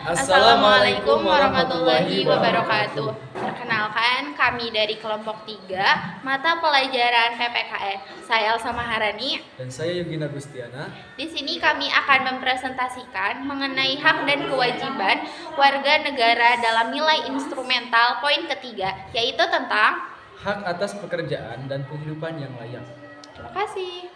Assalamualaikum warahmatullahi wabarakatuh. Perkenalkan, kami dari kelompok 3 mata pelajaran PPKN. Saya Elsa Maharani. Dan saya Yogina Gustiana. Di sini kami akan mempresentasikan mengenai hak dan kewajiban warga negara dalam nilai instrumental poin ketiga, yaitu tentang hak atas pekerjaan dan penghidupan yang layak. Terima kasih.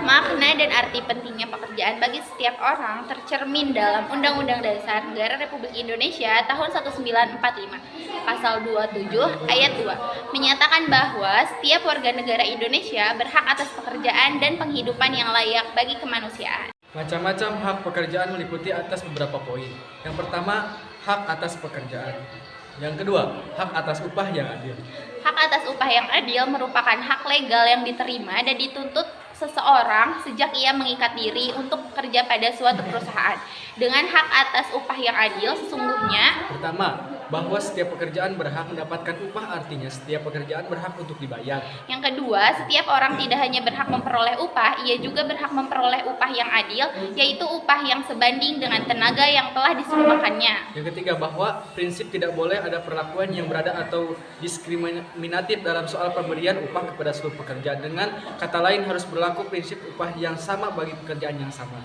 Makna dan arti pentingnya pekerjaan bagi setiap orang tercermin dalam Undang-Undang Dasar Negara Republik Indonesia tahun 1945. Pasal 27 ayat 2 menyatakan bahwa setiap warga negara Indonesia berhak atas pekerjaan dan penghidupan yang layak bagi kemanusiaan. Macam-macam hak pekerjaan meliputi atas beberapa poin. Yang pertama, hak atas pekerjaan. Yang kedua, hak atas upah yang adil. Hak atas upah yang adil merupakan hak legal yang diterima dan dituntut seseorang sejak ia mengikat diri untuk bekerja pada suatu perusahaan. Dengan hak atas upah yang adil, sesungguhnya Pertama, bahwa setiap pekerjaan berhak mendapatkan upah, artinya setiap pekerjaan berhak untuk dibayar. Yang kedua, setiap orang tidak hanya berhak memperoleh upah, ia juga berhak memperoleh upah yang adil, yaitu upah yang sebanding dengan tenaga yang telah disumbangkannya. Yang ketiga, bahwa prinsip tidak boleh ada perlakuan yang berada atau diskriminatif dalam soal pemberian upah kepada seluruh pekerja. Dengan kata lain, harus berlaku prinsip upah yang sama bagi pekerjaan yang sama.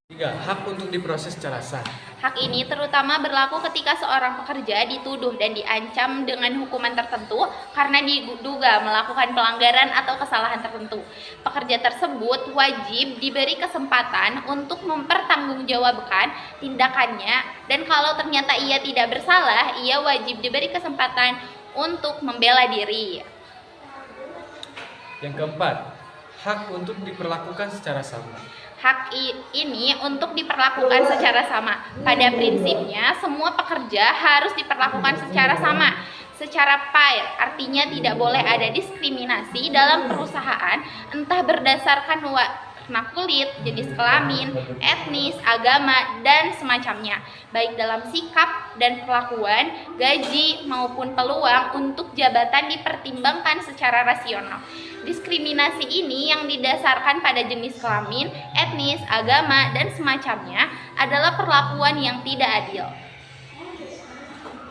Tiga, hak untuk diproses secara sah. Hak ini terutama berlaku ketika seorang pekerja dituduh dan diancam dengan hukuman tertentu karena diduga melakukan pelanggaran atau kesalahan tertentu. Pekerja tersebut wajib diberi kesempatan untuk mempertanggungjawabkan tindakannya, dan kalau ternyata ia tidak bersalah, ia wajib diberi kesempatan untuk membela diri. Yang keempat, hak untuk diperlakukan secara sama. Hak ini untuk diperlakukan secara sama. Pada prinsipnya, semua pekerja harus diperlakukan secara sama, secara fair. Artinya tidak boleh ada diskriminasi dalam perusahaan, entah berdasarkan warna kulit, jenis kelamin, etnis, agama, dan semacamnya, baik dalam sikap dan perlakuan, gaji, maupun peluang untuk jabatan dipertimbangkan secara rasional. Diskriminasi ini yang didasarkan pada jenis kelamin, etnis, agama, dan semacamnya adalah perlakuan yang tidak adil.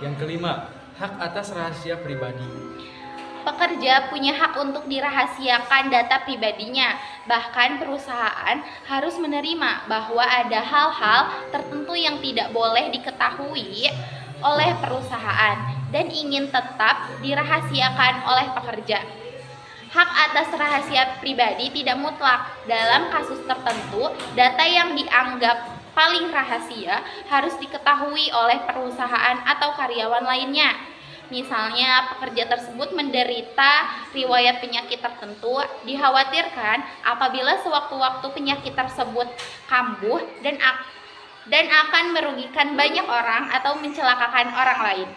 Yang kelima, hak atas rahasia pribadi. Pekerja punya hak untuk dirahasiakan data pribadinya. Bahkan perusahaan harus menerima bahwa ada hal-hal tertentu yang tidak boleh diketahui oleh perusahaan dan ingin tetap dirahasiakan oleh pekerja. Hak atas rahasia pribadi tidak mutlak. Dalam kasus tertentu, data yang dianggap paling rahasia harus diketahui oleh perusahaan atau karyawan lainnya. Misalnya, pekerja tersebut menderita riwayat penyakit tertentu, dikhawatirkan apabila sewaktu-waktu penyakit tersebut kambuh dan akan merugikan banyak orang atau mencelakakan orang lain.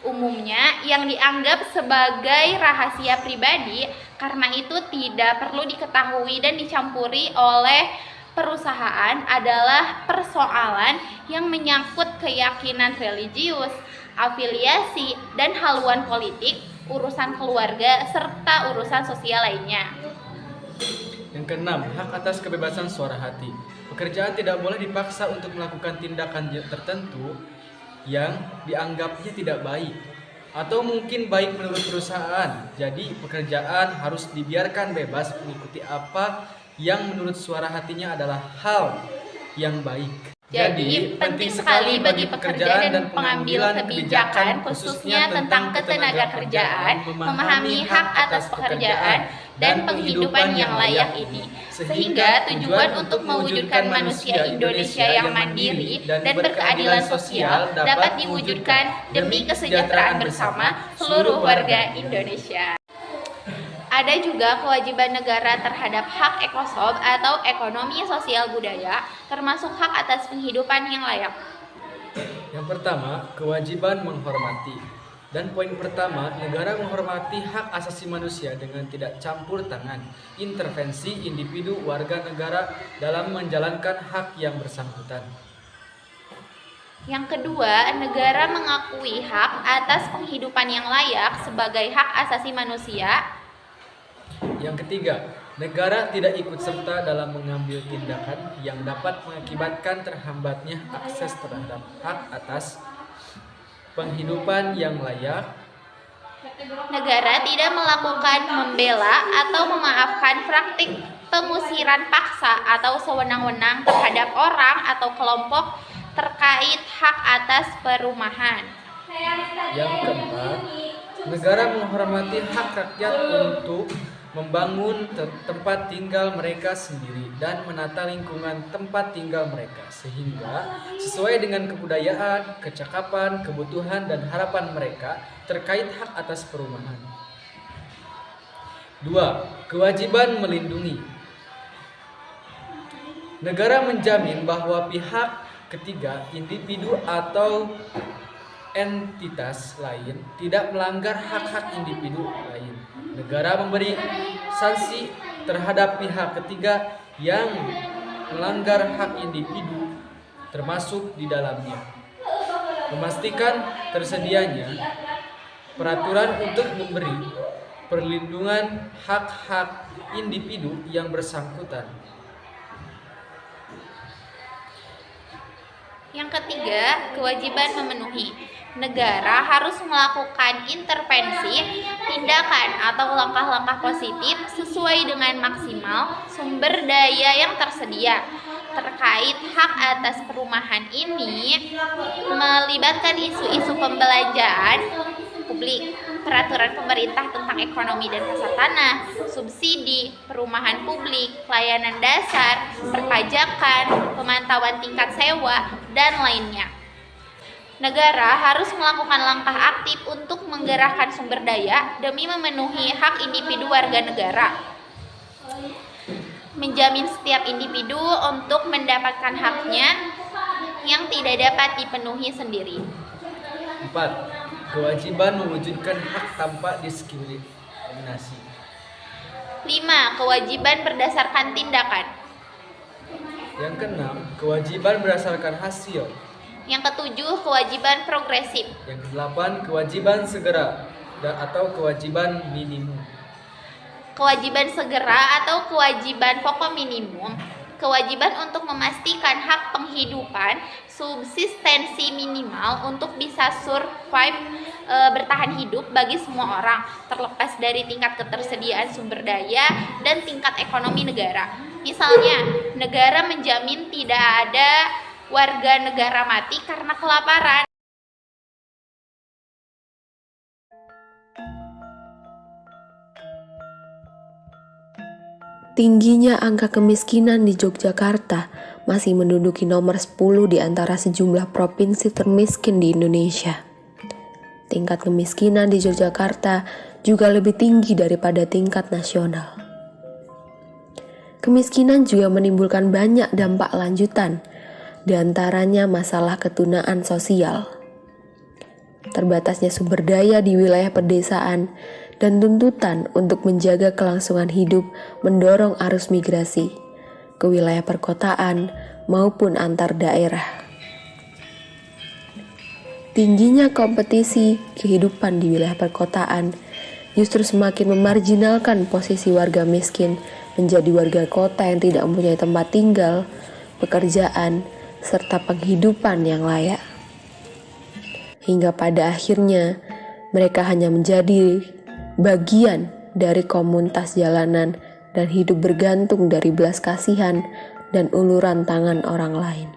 Umumnya yang dianggap sebagai rahasia pribadi, karena itu tidak perlu diketahui dan dicampuri oleh perusahaan adalah persoalan yang menyangkut keyakinan religius, afiliasi, dan haluan politik, urusan keluarga, serta urusan sosial lainnya. Yang keenam, hak atas kebebasan suara hati. Pekerjaan tidak boleh dipaksa untuk melakukan tindakan tertentu yang dianggapnya tidak baik atau mungkin baik menurut perusahaan. Jadi pekerjaan harus dibiarkan bebas mengikuti apa yang menurut suara hatinya adalah hal yang baik. Jadi penting sekali bagi pekerja dan pengambil kebijakan, khususnya tentang ketenagakerjaan, memahami hak atas pekerjaan dan penghidupan yang layak ini, sehingga tujuan untuk mewujudkan manusia Indonesia yang mandiri dan berkeadilan sosial dapat diwujudkan demi kesejahteraan bersama seluruh warga Indonesia. Ada juga kewajiban negara terhadap hak ekosob atau ekonomi sosial budaya, termasuk hak atas penghidupan yang layak. Yang pertama, kewajiban menghormati. Dan poin pertama, negara menghormati hak asasi manusia dengan tidak campur tangan, intervensi individu warga negara dalam menjalankan hak yang bersangkutan. Yang kedua, negara mengakui hak atas penghidupan yang layak sebagai hak asasi manusia Yang ketiga, negara tidak ikut serta dalam mengambil tindakan yang dapat mengakibatkan terhambatnya akses terhadap hak atas penghidupan yang layak. Negara tidak melakukan membela atau memaafkan praktik pengusiran paksa atau sewenang-wenang terhadap orang atau kelompok terkait hak atas perumahan. Yang keempat, negara menghormati hak rakyat untuk membangun tempat tinggal mereka sendiri dan menata lingkungan tempat tinggal mereka sehingga sesuai dengan kebudayaan, kecakapan, kebutuhan, dan harapan mereka terkait hak atas perumahan. 2. Kewajiban melindungi. Negara menjamin bahwa pihak ketiga, individu atau entitas lain tidak melanggar hak-hak individu lain. Negara memberi sanksi terhadap pihak ketiga yang melanggar hak individu termasuk di dalamnya. Memastikan tersedianya peraturan untuk memberi perlindungan hak-hak individu yang bersangkutan. Yang ketiga, kewajiban memenuhi. Negara harus melakukan intervensi, tindakan atau langkah-langkah positif sesuai dengan maksimal sumber daya yang tersedia. Terkait hak atas perumahan ini melibatkan isu-isu pembelanjaan publik, peraturan pemerintah tentang ekonomi dan pasar tanah, subsidi, perumahan publik, layanan dasar, perpajakan, pemantauan tingkat sewa, dan lainnya. Negara harus melakukan langkah aktif untuk menggerakkan sumber daya demi memenuhi hak individu warga negara. Menjamin setiap individu untuk mendapatkan haknya yang tidak dapat dipenuhi sendiri. 4. Kewajiban mewujudkan hak tanpa diskriminasi. 5. Kewajiban berdasarkan tindakan. Yang keenam, kewajiban berdasarkan hasil. Yang ketujuh, kewajiban progresif. Yang kedelapan, kewajiban segera atau kewajiban minimum. Kewajiban segera atau kewajiban pokok minimum, kewajiban untuk memastikan hak penghidupan subsistensi minimal untuk bisa survive, bertahan hidup bagi semua orang, terlepas dari tingkat ketersediaan sumber daya dan tingkat ekonomi negara. Misalnya, negara menjamin tidak ada warga negara mati karena kelaparan. Tingginya angka kemiskinan di Yogyakarta masih menduduki nomor 10 di antara sejumlah provinsi termiskin di Indonesia. Tingkat kemiskinan di Yogyakarta juga lebih tinggi daripada tingkat nasional. Kemiskinan juga menimbulkan banyak dampak lanjutan, di antaranya masalah ketunaan sosial, terbatasnya sumber daya di wilayah pedesaan, dan tuntutan untuk menjaga kelangsungan hidup mendorong arus migrasi ke wilayah perkotaan maupun antar daerah. Tingginya kompetisi kehidupan di wilayah perkotaan justru semakin memarjinalkan posisi warga miskin menjadi warga kota yang tidak mempunyai tempat tinggal, pekerjaan, serta penghidupan yang layak. Hingga pada akhirnya mereka hanya menjadi bagian dari komunitas jalanan dan hidup bergantung dari belas kasihan dan uluran tangan orang lain.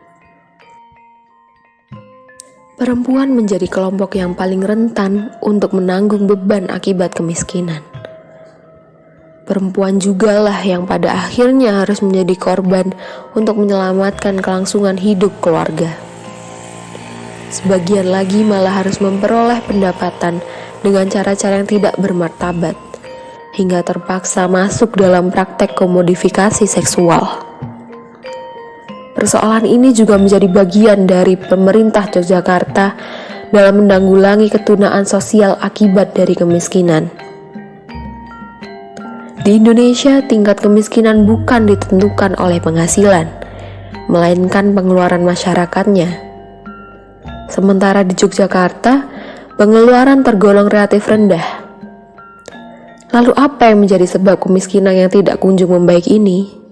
Perempuan menjadi kelompok yang paling rentan untuk menanggung beban akibat kemiskinan. Perempuan jugalah yang pada akhirnya harus menjadi korban untuk menyelamatkan kelangsungan hidup keluarga. Sebagian lagi malah harus memperoleh pendapatan dengan cara-cara yang tidak bermartabat, hingga terpaksa masuk dalam praktek komodifikasi seksual. Persoalan ini juga menjadi bagian dari pemerintah Yogyakarta dalam menanggulangi ketunaan sosial akibat dari kemiskinan. Di Indonesia, tingkat kemiskinan bukan ditentukan oleh penghasilan, melainkan pengeluaran masyarakatnya. Sementara di Yogyakarta, pengeluaran tergolong relatif rendah. Lalu apa yang menjadi sebab kemiskinan yang tidak kunjung membaik ini?